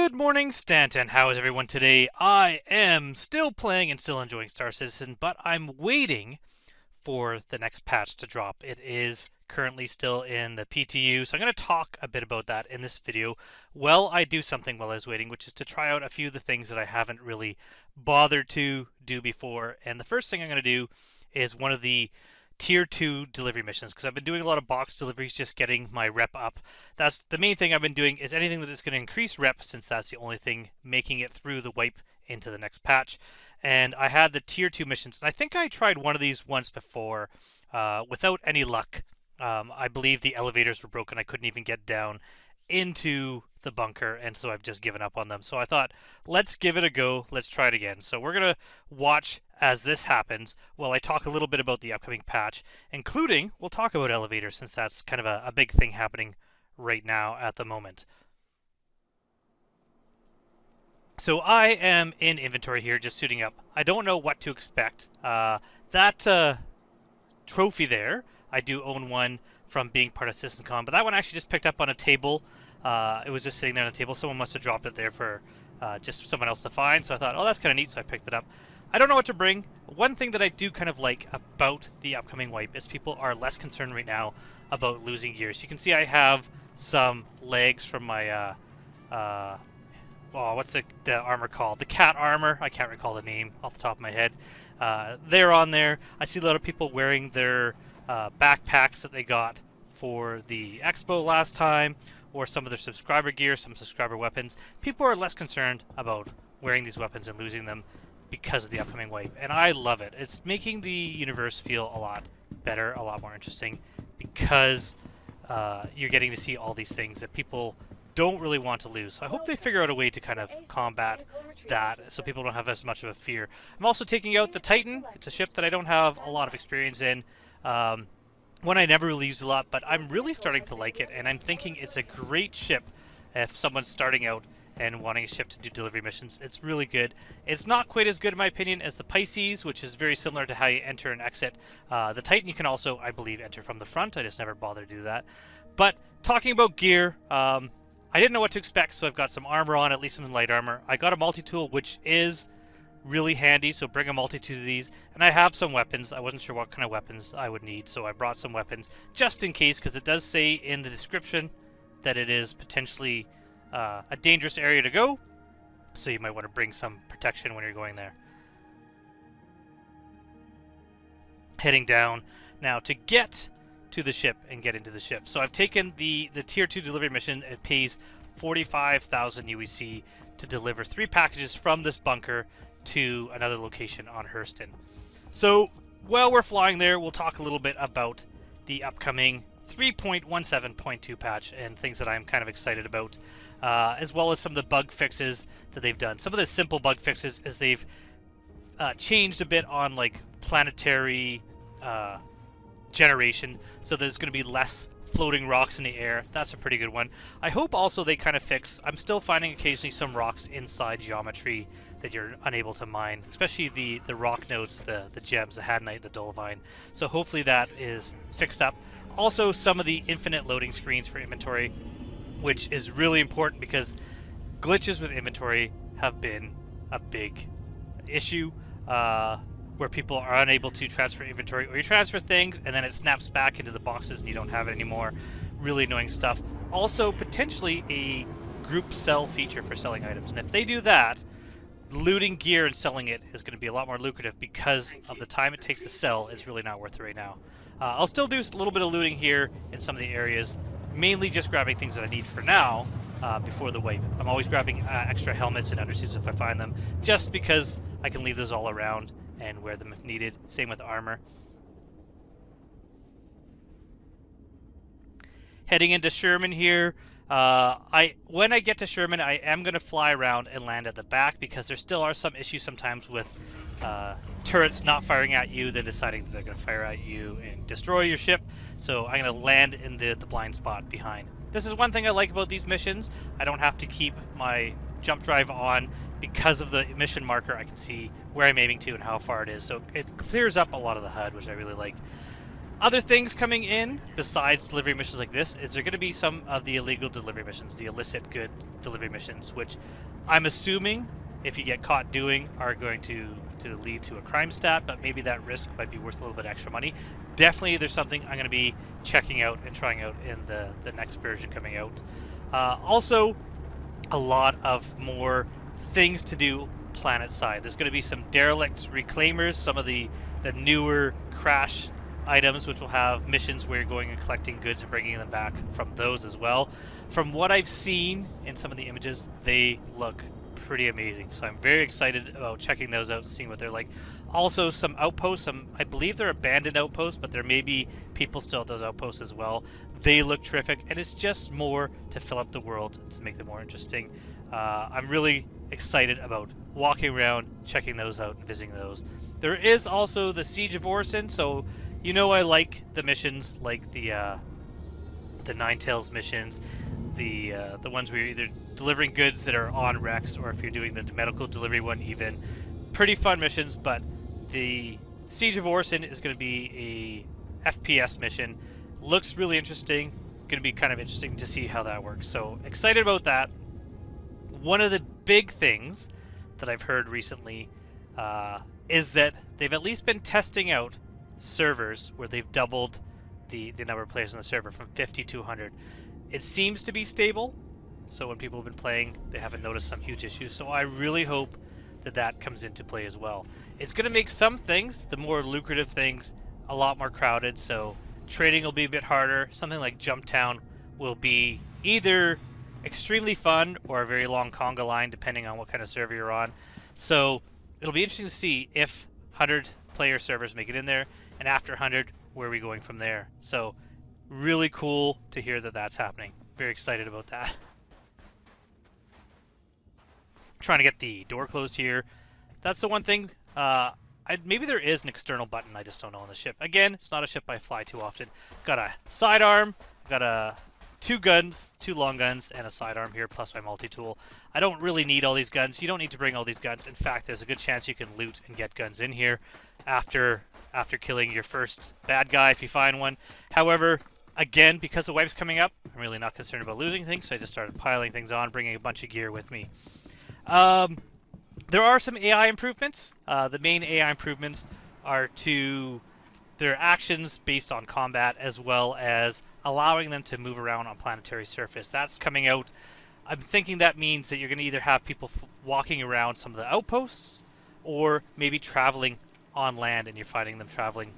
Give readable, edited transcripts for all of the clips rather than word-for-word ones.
Good morning, Stanton. How is everyone today? I am still playing and still enjoying Star Citizen, but I'm waiting for the next patch to drop. It is currently still in the PTU, so I'm going to talk a bit about that in this video. Well, I do something while I was waiting, which is to try out a few of the things that I haven't really bothered to do before. And the first thing I'm going to do is one of the tier 2 delivery missions, because I've been doing a lot of box deliveries, just getting my rep up. That's the main thing I've been doing, is anything that is going to increase rep, since that's the only thing making it through the wipe into the next patch. And I had the tier 2 missions, and I think I tried one of these once before without any luck. I believe the elevators were broken. I couldn't even get down into the bunker, and so I've just given up on them. So I thought, let's give it a go. Let's try it again. So we're going to watch as this happens while I talk a little bit about the upcoming patch, including, we'll talk about elevators, since that's kind of a big thing happening right now at the moment. So I am in inventory here, just suiting up. I don't know what to expect. That trophy there, I do own one from being part of CitizenCon, but that one actually just picked up on a table. It was just sitting there on a table. Someone must have dropped it there for just someone else to find. So I thought, oh, that's kind of neat, so I picked it up. I don't know what to bring. One thing that I do kind of like about the upcoming wipe is people are less concerned right now about losing gear. So you can see I have some legs from my, what's the armor called? The cat armor. I can't recall the name off the top of my head. They're on there. I see a lot of people wearing their backpacks that they got for the expo last time, or some of their subscriber gear, some subscriber weapons. People are less concerned about wearing these weapons and losing them because of the upcoming wipe, and I love it. It's making the universe feel a lot better, a lot more interesting, because you're getting to see all these things that people don't really want to lose. So I hope they figure out a way to kind of combat that so people don't have as much of a fear. I'm also taking out the Titan. It's a ship that I don't have a lot of experience in. One I never really used a lot, but I'm really starting to like it, and I'm thinking it's a great ship if someone's starting out and wanting a ship to do delivery missions. It's really good. It's not quite as good, in my opinion, as the Pisces, which is very similar to how you enter and exit. The Titan you can also, I believe, enter from the front. I just never bothered to do that. But talking about gear, I didn't know what to expect, so I've got some armor on, at least some light armor. I got a multi-tool, which is really handy, so bring a multitude of these. And I have some weapons. I wasn't sure what kind of weapons I would need, so I brought some weapons just in case, because it does say in the description that it is potentially a dangerous area to go, so you might want to bring some protection when you're going there. Heading down now to get to the ship and get into the ship. So I've taken the tier 2 delivery mission. It pays 45,000 UEC to deliver 3 packages from this bunker to another location on Hurston. So while we're flying there, we'll talk a little bit about the upcoming 3.17.2 patch and things that I'm kind of excited about, as well as some of the bug fixes that they've done. Some of the simple bug fixes is they've changed a bit on like planetary generation, so there's going to be less floating rocks in the air. That's a pretty good one. I hope also they kind of fix, I'm still finding occasionally some rocks inside geometry that you're unable to mine, especially the rock nodes, the gems, the hadonite, the dolomite. So hopefully that is fixed up. Also, some of the infinite loading screens for inventory, which is really important because glitches with inventory have been a big issue, where people are unable to transfer inventory, or you transfer things and then it snaps back into the boxes and you don't have it anymore. Really annoying stuff. Also, potentially a group sell feature for selling items, and if they do that, looting gear and selling it is going to be a lot more lucrative because of the time it takes to sell. It's really not worth it right now. I'll still do a little bit of looting here in some of the areas, mainly just grabbing things that I need for now before the wipe. I'm always grabbing extra helmets and undersuits if I find them, just because I can leave those all around and wear them if needed. Same with armor. Heading into Sherman here. When I get to Sherman, I am going to fly around and land at the back, because there still are some issues sometimes with turrets not firing at you, then deciding that they're going to fire at you and destroy your ship. So I'm going to land in the blind spot behind. This is one thing I like about these missions. I don't have to keep my jump drive on. Because of the mission marker, I can see where I'm aiming to and how far it is. So it clears up a lot of the HUD, which I really like. Other things coming in besides delivery missions like this is there going to be some of the illegal delivery missions, the illicit good delivery missions, which I'm assuming if you get caught doing are going to lead to a crime stat, but maybe that risk might be worth a little bit extra money. Definitely there's something I'm going to be checking out and trying out in the next version coming out. Also, a lot of more things to do planet side. There's going to be some derelict reclaimers, some of the newer crash items, which will have missions where you're going and collecting goods and bringing them back from those as well. From what I've seen in some of the images, they look pretty amazing. So I'm very excited about checking those out and seeing what they're like. Also, some outposts. I believe they're abandoned outposts, but there may be people still at those outposts as well. They look terrific, and it's just more to fill up the world to make them more interesting. I'm really excited about walking around, checking those out, and visiting those. There is also the Siege of Orison, so you know I like the missions like the Ninetales missions, the ones where you're either delivering goods that are on Rex, or if you're doing the medical delivery one even. Pretty fun missions, but the Siege of Orison is going to be a FPS mission. Looks really interesting. Going to be kind of interesting to see how that works. So excited about that. One of the big things that I've heard recently is that they've at least been testing out servers where they've doubled the number of players on the server from 50 to 100. It seems to be stable, so when people have been playing, they haven't noticed some huge issues. So I really hope that that comes into play as well. It's going to make some things, the more lucrative things, a lot more crowded, so trading will be a bit harder. Something like Jump Town will be either extremely fun or a very long conga line, depending on what kind of server you're on. So it'll be interesting to see if 100-player servers make it in there, and after 100, where are we going from there? So really cool to hear that that's happening. Very excited about that. Trying to get the door closed here. That's the one thing. Maybe there is an external button, I just don't know on the ship. Again, it's not a ship I fly too often. Got a sidearm, got two guns, two long guns, and a sidearm here, plus my multi-tool. I don't really need all these guns. You don't need to bring all these guns. In fact, there's a good chance you can loot and get guns in here after killing your first bad guy if you find one. However, again, because the wipe's coming up, I'm really not concerned about losing things, so I just started piling things on, bringing a bunch of gear with me. There are some AI improvements. The main AI improvements are to their actions based on combat, as well as allowing them to move around on planetary surface. That's coming out. I'm thinking that means that you're going to either have people walking around some of the outposts, or maybe traveling on land, and you're finding them traveling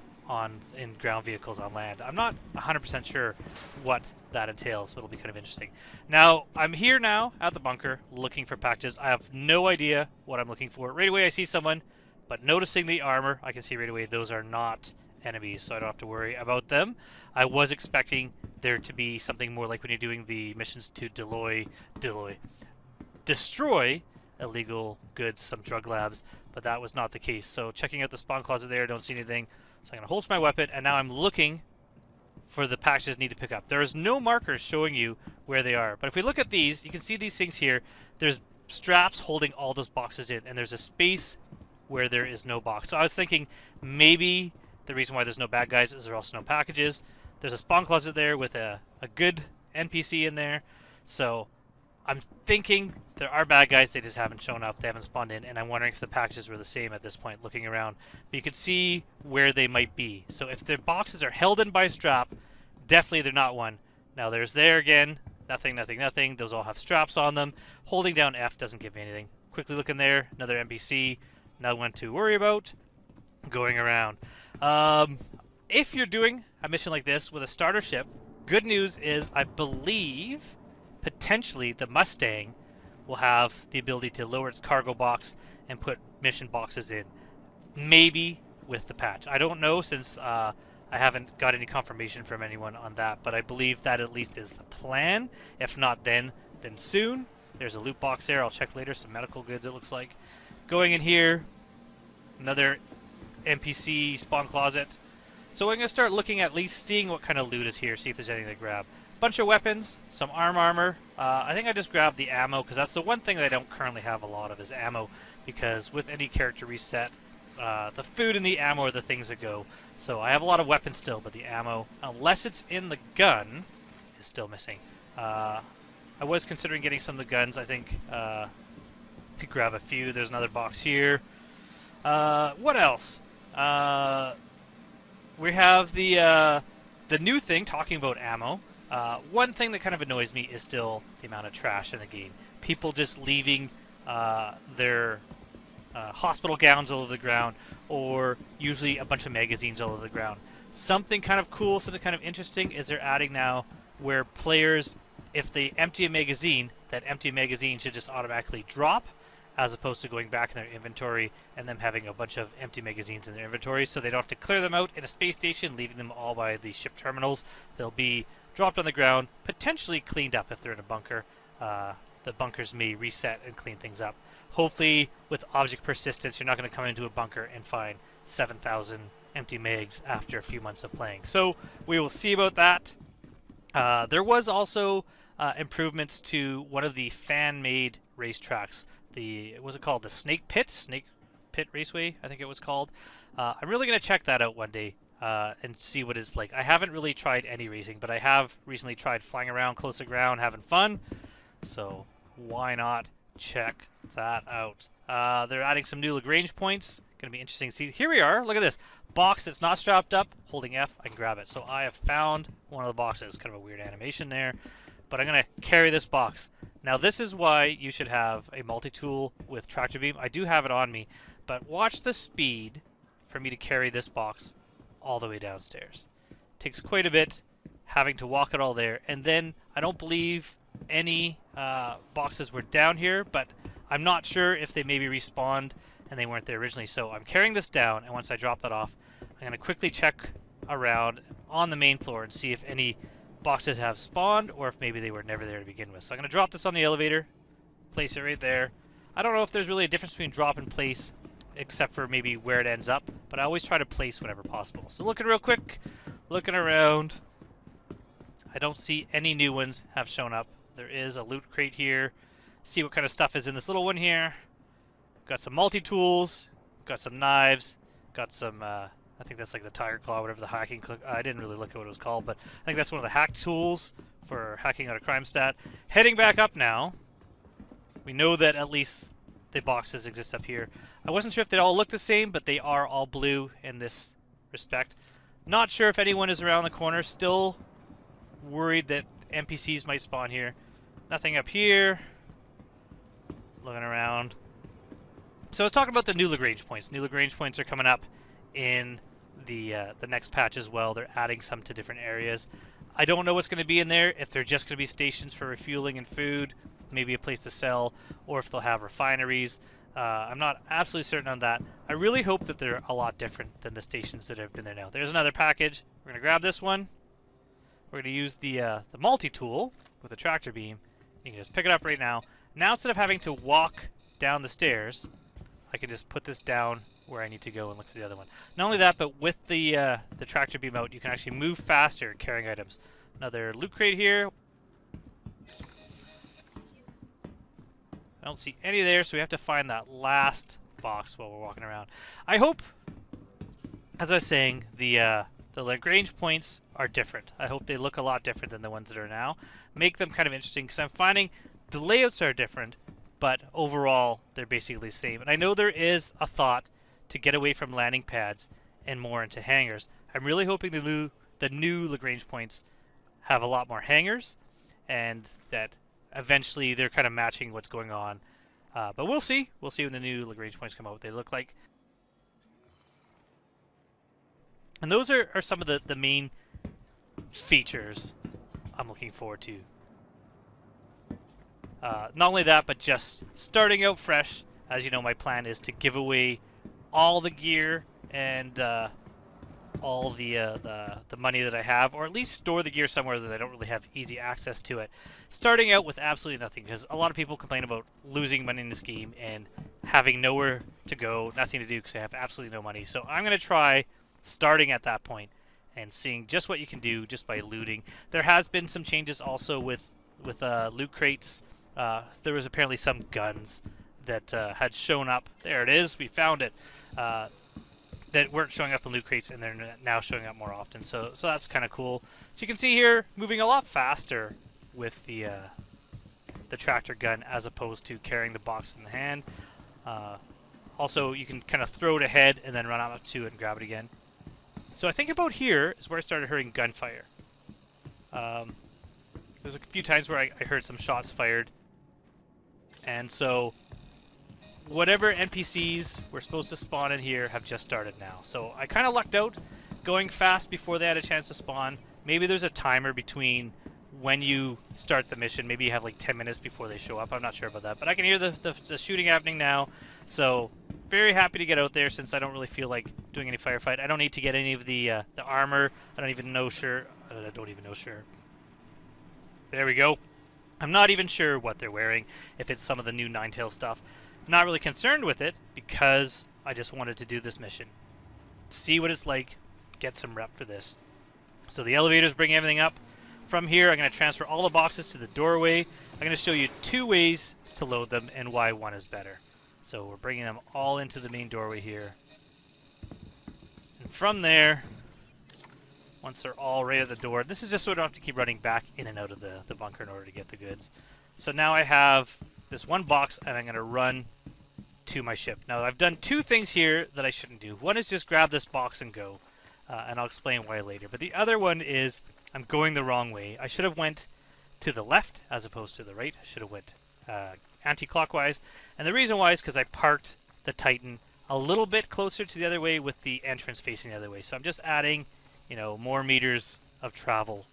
in ground vehicles on land. I'm not 100% sure what that entails, but it'll be kind of interesting. Now, I'm here now at the bunker looking for packages. I have no idea what I'm looking for. Right away I see someone, but noticing the armor, I can see right away those are not enemies, so I don't have to worry about them. I was expecting there to be something more like when you're doing the missions to destroy illegal goods, some drug labs, but that was not the case. So checking out the spawn closet there, don't see anything. So I'm going to holster my weapon, and now I'm looking for the packages I need to pick up. There is no markers showing you where they are. But if we look at these, you can see these things here. There's straps holding all those boxes in, and there's a space where there is no box. So I was thinking maybe the reason why there's no bad guys is there are also no packages. There's a spawn closet there with a good NPC in there. So I'm thinking there are bad guys, they just haven't shown up, they haven't spawned in, and I'm wondering if the packages were the same at this point, looking around. But you can see where they might be. So if the boxes are held in by a strap, definitely they're not one. Now there's there again, nothing, nothing, nothing. Those all have straps on them. Holding down F doesn't give me anything. Quickly look in there, another NPC, another one to worry about. Going around. If you're doing a mission like this with a starter ship, good news is I believe potentially the Mustang will have the ability to lower its cargo box and put mission boxes in. Maybe with the patch. I don't know, since I haven't got any confirmation from anyone on that, but I believe that at least is the plan. If not then soon. There's a loot box there. I'll check later. Some medical goods, it looks like. Going in here, another NPC spawn closet. So I'm going to start looking, at least seeing what kind of loot is here, see if there's anything to grab. Bunch of weapons, some armor. I think I just grabbed the ammo, because that's the one thing that I don't currently have a lot of is ammo, because with any character reset, The food and the ammo are the things that go. So I have a lot of weapons still, but the ammo, unless it's in the gun, is still missing. I was considering getting some of the guns. I think could grab a few. There's another box here. What else? We have the new thing, talking about ammo. One thing that kind of annoys me is still the amount of trash in the game. People just leaving their hospital gowns all over the ground, or usually a bunch of magazines all over the ground. Something kind of cool, something kind of interesting is they're adding now where players, if they empty a magazine, that empty magazine should just automatically drop, as opposed to going back in their inventory and them having a bunch of empty magazines in their inventory, so they don't have to clear them out in a space station, leaving them all by the ship terminals. They'll be dropped on the ground, potentially cleaned up if they're in a bunker. The bunkers may reset and clean things up. Hopefully, with object persistence, you're not going to come into a bunker and find 7,000 empty mags after a few months of playing. So we will see about that. There was also improvements to one of the fan-made racetracks. What was it called? The Snake Pit Raceway, I think it was called. I'm really going to check that out one day and see what it's like. I haven't really tried any racing, but I have recently tried flying around close to ground, having fun. So why not check that out? They're adding some new Lagrange points. Going to be interesting to see. Here we are. Look at this box that's not strapped up. Holding F, I can grab it. So I have found one of the boxes. Kind of a weird animation there, but I'm going to carry this box. Now this is why you should have a multi-tool with tractor beam. I do have it on me, but watch the speed for me to carry this box all the way downstairs. Takes quite a bit having to walk it all there, and then I don't believe any boxes were down here, but I'm not sure if they maybe respawned and they weren't there originally. So I'm carrying this down, and once I drop that off, I'm going to quickly check around on the main floor and see if any boxes have spawned or if maybe they were never there to begin with. So I'm going to drop this on the elevator, place it right there. I don't know if there's really a difference between drop and place, except for maybe where it ends up, but I always try to place whenever possible. So looking real quick, looking around, I don't see any new ones have shown up. There is a loot crate here. See what kind of stuff is in this little one here. Got some multi-tools, got some knives, got some, I think that's like the tiger claw, whatever the hacking, I didn't really look at what it was called, but I think that's one of the hack tools for hacking out a crime stat. Heading back up now. We know that at least the boxes exist up here. I wasn't sure if they all look the same, but they are all blue in this respect. Not sure if anyone is around the corner. Still worried that NPCs might spawn here. Nothing up here. Looking around. So let's talk about the new Lagrange points. New Lagrange points are coming up in the next patch as well. They're adding some to different areas. I don't know what's going to be in there, if they're just going to be stations for refueling and food, maybe a place to sell, or if they'll have refineries. I'm not absolutely certain on that. I really hope that they're a lot different than the stations that have been there now. There's another package. We're going to grab this one. We're going to use the multi-tool with a tractor beam. You can just pick it up right now. Now instead of having to walk down the stairs, I can just put this down where I need to go and look for the other one. Not only that, but with the tractor beam out, you can actually move faster carrying items. Another loot crate here. I don't see any there, so we have to find that last box while we're walking around. I hope, as I was saying, the Lagrange points are different. I hope they look a lot different than the ones that are now. Make them kind of interesting, because I'm finding the layouts are different, but overall they're basically the same. And I know there is a thought to get away from landing pads and more into hangars. I'm really hoping the new Lagrange points have a lot more hangars, and that eventually they're kind of matching what's going on. But we'll see. We'll see when the new Lagrange points come out what they look like. And those are some of the main features I'm looking forward to. Not only that, but just starting out fresh. As you know, my plan is to give away all the gear and all the money that I have, or at least store the gear somewhere that I don't really have easy access to it. Starting out with absolutely nothing, because a lot of people complain about losing money in this game and having nowhere to go, nothing to do because they have absolutely no money. So I'm going to try starting at that point and seeing just what you can do just by looting. There has been some changes also with loot crates. There was apparently some guns that had shown up. There it is. We found it. that weren't showing up in loot crates, and they're now showing up more often. So that's kind of cool. So you can see here, moving a lot faster with the tractor gun as opposed to carrying the box in the hand. Also, you can kind of throw it ahead and then run up to it and grab it again. So I think about here is where I started hearing gunfire. There's a few times where I heard some shots fired. And so whatever NPCs were supposed to spawn in here have just started now. So I kind of lucked out going fast before they had a chance to spawn. Maybe there's a timer between when you start the mission. Maybe you have like 10 minutes before they show up. I'm not sure about that. But I can hear the shooting happening now. So very happy to get out there since I don't really feel like doing any firefight. I don't need to get any of the armor. I don't even know sure. There we go. I'm not even sure what they're wearing, if it's some of the new Ninetale stuff. I'm not really concerned with it because I just wanted to do this mission. See what it's like, get some rep for this. So the elevators bring everything up. From here, I'm going to transfer all the boxes to the doorway. I'm going to show you 2 ways to load them and why one is better. So we're bringing them all into the main doorway here. And from there, once they're all right at the door, this is just so I don't have to keep running back in and out of the bunker in order to get the goods. So now I have this one box, and I'm going to run to my ship. Now, I've done 2 things here that I shouldn't do. One is just grab this box and go, and I'll explain why later. But the other one is I'm going the wrong way. I should have went to the left as opposed to the right. I should have went anti-clockwise. And the reason why is because I parked the Titan a little bit closer to the other way with the entrance facing the other way. So I'm just adding, you know, more meters of travel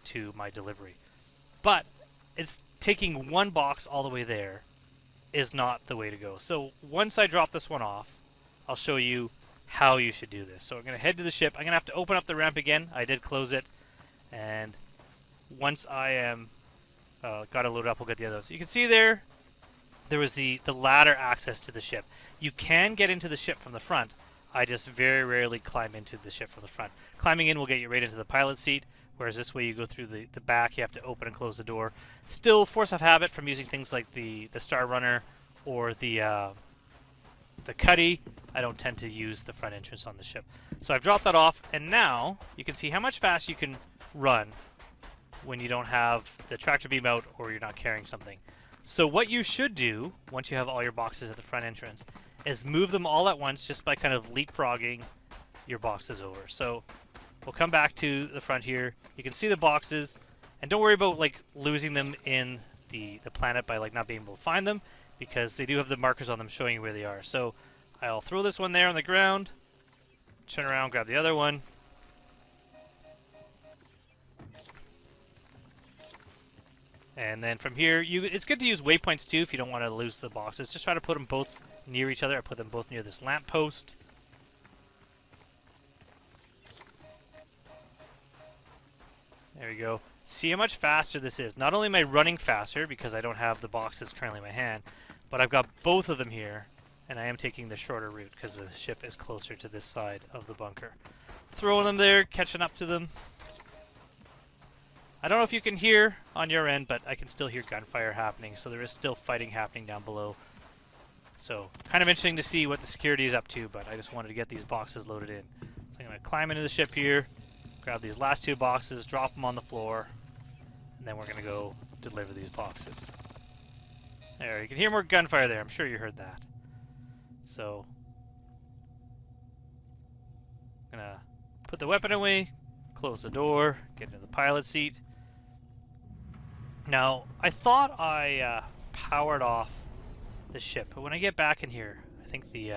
to my delivery. But it's taking one box all the way there is not the way to go. So once I drop this one off, I'll show you how you should do this. So I'm going to head to the ship. I'm going to have to open up the ramp again. I did close it. And once I am got it loaded up, we'll get the others. So you can see there was the ladder access to the ship. You can get into the ship from the front. I just very rarely climb into the ship from the front. Climbing in will get you right into the pilot seat, whereas this way you go through the back. You have to open and close the door. Still, force of habit from using things like the Star Runner or the Cuddy, I don't tend to use the front entrance on the ship. So I've dropped that off, and now you can see how much fast you can run when you don't have the tractor beam out or you're not carrying something. So what you should do, once you have all your boxes at the front entrance, is move them all at once just by kind of leapfrogging your boxes over. So we'll come back to the front here. You can see the boxes, and don't worry about like losing them in the planet by like not being able to find them, because they do have the markers on them showing you where they are. So I'll throw this one there on the ground, turn around, grab the other one. And then from here, it's good to use waypoints too if you don't want to lose the boxes. Just try to put them both near each other. I put them both near this lamppost. There we go. See how much faster this is. Not only am I running faster because I don't have the boxes currently in my hand, but I've got both of them here, and I am taking the shorter route because the ship is closer to this side of the bunker. Throwing them there, catching up to them. I don't know if you can hear on your end, but I can still hear gunfire happening, so there is still fighting happening down below. So, kind of interesting to see what the security is up to, but I just wanted to get these boxes loaded in. So I'm going to climb into the ship here, grab these last 2 boxes, drop them on the floor, and then we're going to go deliver these boxes. There, you can hear more gunfire there. I'm sure you heard that. So, I'm going to put the weapon away, close the door, get into the pilot seat. Now, I thought I powered off the ship, but when I get back in here, I think the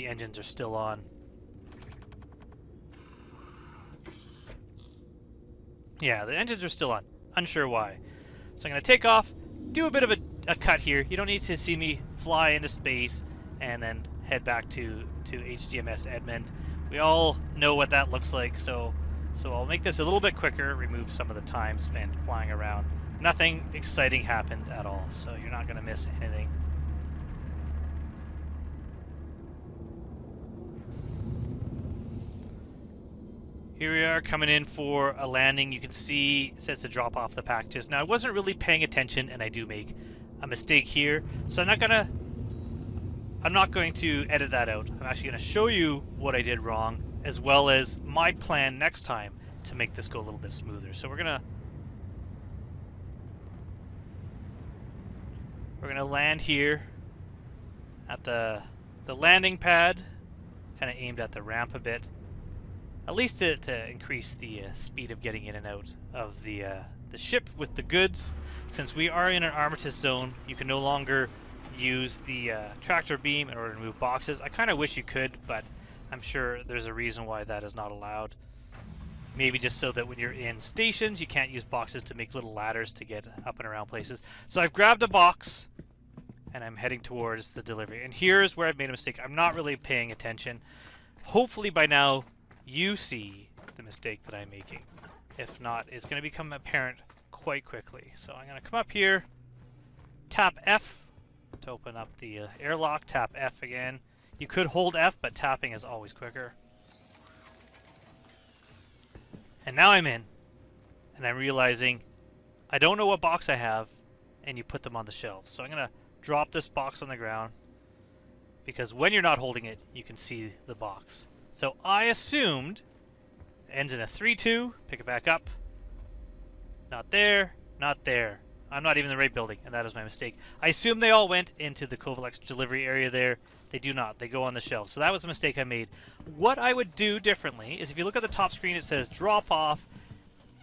engines are still on. Yeah, the engines are still on. Unsure why. So I'm going to take off, do a bit of a cut here. You don't need to see me fly into space and then head back to HDMS Edmund. We all know what that looks like, so I'll make this a little bit quicker, remove some of the time spent flying around. Nothing exciting happened at all, so you're not going to miss anything. Here we are coming in for a landing. You can see it says to drop off the packages. Now I wasn't really paying attention, and I do make a mistake here, so I'm not gonna I'm not going to edit that out. I'm actually going to show you what I did wrong, as well as my plan next time to make this go a little bit smoother. So we're gonna land here at the landing pad, kind of aimed at the ramp a bit, at least to increase the speed of getting in and out of the ship with the goods. Since we are in an armistice zone, you can no longer use the tractor beam in order to move boxes. I kind of wish you could, but I'm sure there's a reason why that is not allowed. Maybe just so that when you're in stations, you can't use boxes to make little ladders to get up and around places. So I've grabbed a box, and I'm heading towards the delivery. And here's where I've made a mistake. I'm not really paying attention. Hopefully by now, you see the mistake that I'm making. If not, it's going to become apparent quite quickly. So I'm going to come up here, tap F to open up the airlock, tap F again. You could hold F, but tapping is always quicker. And now I'm in, and I'm realizing I don't know what box I have, and you put them on the shelves. So I'm going to drop this box on the ground, because when you're not holding it, you can see the box. So I assumed it ends in a 3-2, pick it back up. Not there, not there. I'm not even in the right building, and that is my mistake. I assumed they all went into the Covalex delivery area there. They do not. They go on the shelf. So that was a mistake I made. What I would do differently is if you look at the top screen, it says drop off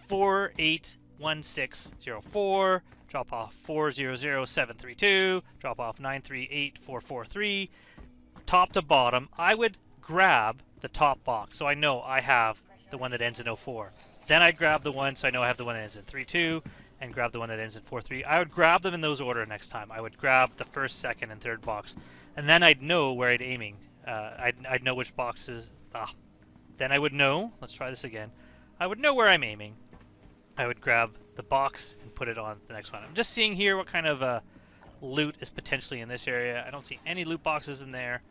481604, drop off 400732, drop off 938443, top to bottom. I would grab the top box so I know I have the one that ends in 04. Then I'd grab the one so I know I have the one that ends in 32, and grab the one that ends in 4-3. I would grab them in those order next time. I would grab the first, second, and third box, and then I'd know where I'd aiming. I'd know which boxes. Then I would know. Let's try this again. I would know where I'm aiming. I would grab the box and put it on the next one. I'm just seeing here what kind of loot is potentially in this area. I don't see any loot boxes in there.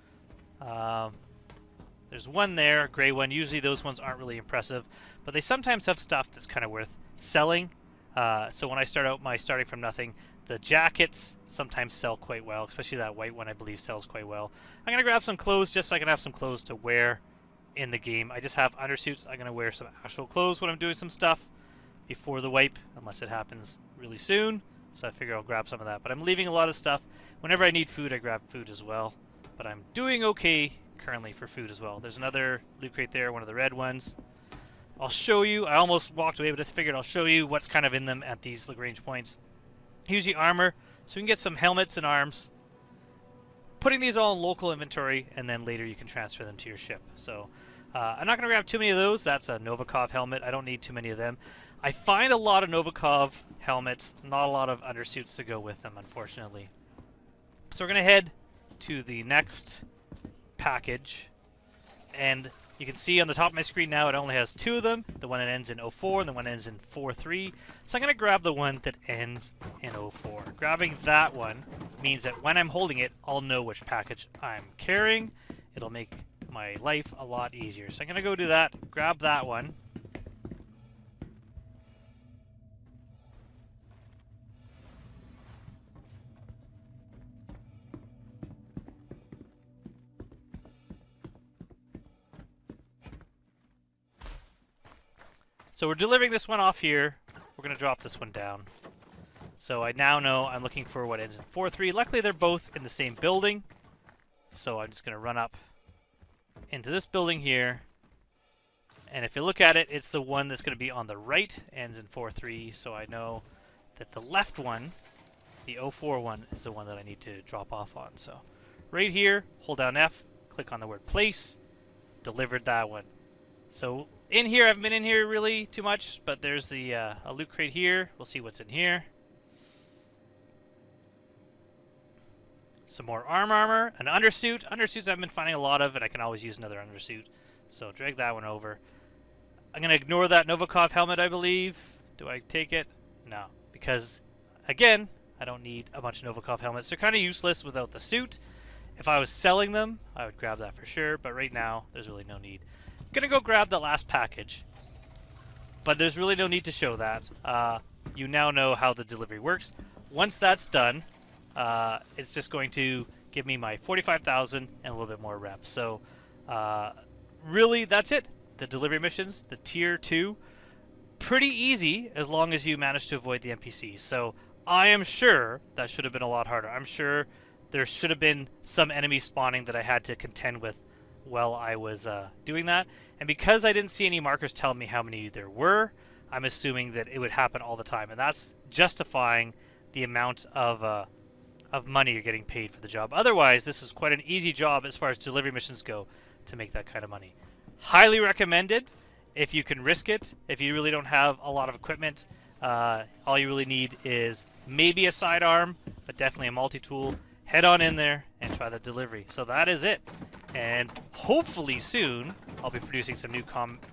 There's one there, a gray one. Usually those ones aren't really impressive, but they sometimes have stuff that's kind of worth selling. So when I start out my starting from nothing, the jackets sometimes sell quite well, especially that white one I believe sells quite well. I'm going to grab some clothes just so I can have some clothes to wear in the game. I just have undersuits. I'm going to wear some actual clothes when I'm doing some stuff before the wipe, unless it happens really soon. So I figure I'll grab some of that. But I'm leaving a lot of stuff. Whenever I need food, I grab food as well. But I'm doing okay currently for food as well. There's another loot crate there, one of the red ones. I'll show you. I almost walked away, but I figured I'll show you what's kind of in them at these range points. Usually armor, so we can get some helmets and arms. Putting these all in local inventory, and then later you can transfer them to your ship. So I'm not going to grab too many of those. That's a Novikov helmet. I don't need too many of them. I find a lot of Novikov helmets, not a lot of undersuits to go with them, unfortunately. So we're going to head to the next package, and you can see on the top of my screen now it only has two of them, the one that ends in 04 and the one that ends in 43. So I'm going to grab the one that ends in 04. Grabbing that one means that when I'm holding it, I'll know which package I'm carrying. It'll make my life a lot easier. So I'm going to go do that, grab that one. So we're delivering this one off here. We're going to drop this one down. So I now know I'm looking for what ends in 4-3. Luckily, they're both in the same building. So I'm just going to run up into this building here. And if you look at it, it's the one that's going to be on the right, ends in 4-3. So I know that the left one, the 04 one, is the one that I need to drop off on. So right here, hold down F, click on the word place, delivered that one. So in here, I haven't been in here really too much, but there's the a loot crate here. We'll see what's in here. Some more armor, an undersuit. Undersuits I've been finding a lot of, and I can always use another undersuit. So drag that one over. I'm going to ignore that Novikov helmet, I believe. Do I take it? No, because, again, I don't need a bunch of Novikov helmets. They're kind of useless without the suit. If I was selling them, I would grab that for sure, but right now, there's really no need. Gonna go grab the last package, but there's really no need to show that. You now know how the delivery works. Once that's done, it's just going to give me my 45,000 and a little bit more reps. So really, that's it. The delivery missions, the tier 2, pretty easy as long as you manage to avoid the NPCs. So I am sure that should have been a lot harder. I'm sure there should have been some enemies spawning that I had to contend with while I was doing that. And because I didn't see any markers telling me how many there were, I'm assuming that it would happen all the time. And that's justifying the amount of money you're getting paid for the job. Otherwise, this was quite an easy job as far as delivery missions go to make that kind of money. Highly recommended if you can risk it. If you really don't have a lot of equipment, all you really need is maybe a sidearm, but definitely a multi-tool. Head on in there and try the delivery. So that is it. And hopefully soon, I'll be producing some new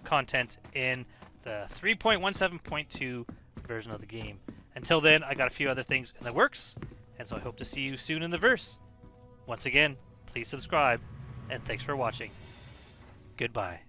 content in the 3.17.2 version of the game. Until then, I got a few other things in the works, and so I hope to see you soon in the verse. Once again, please subscribe, and thanks for watching. Goodbye.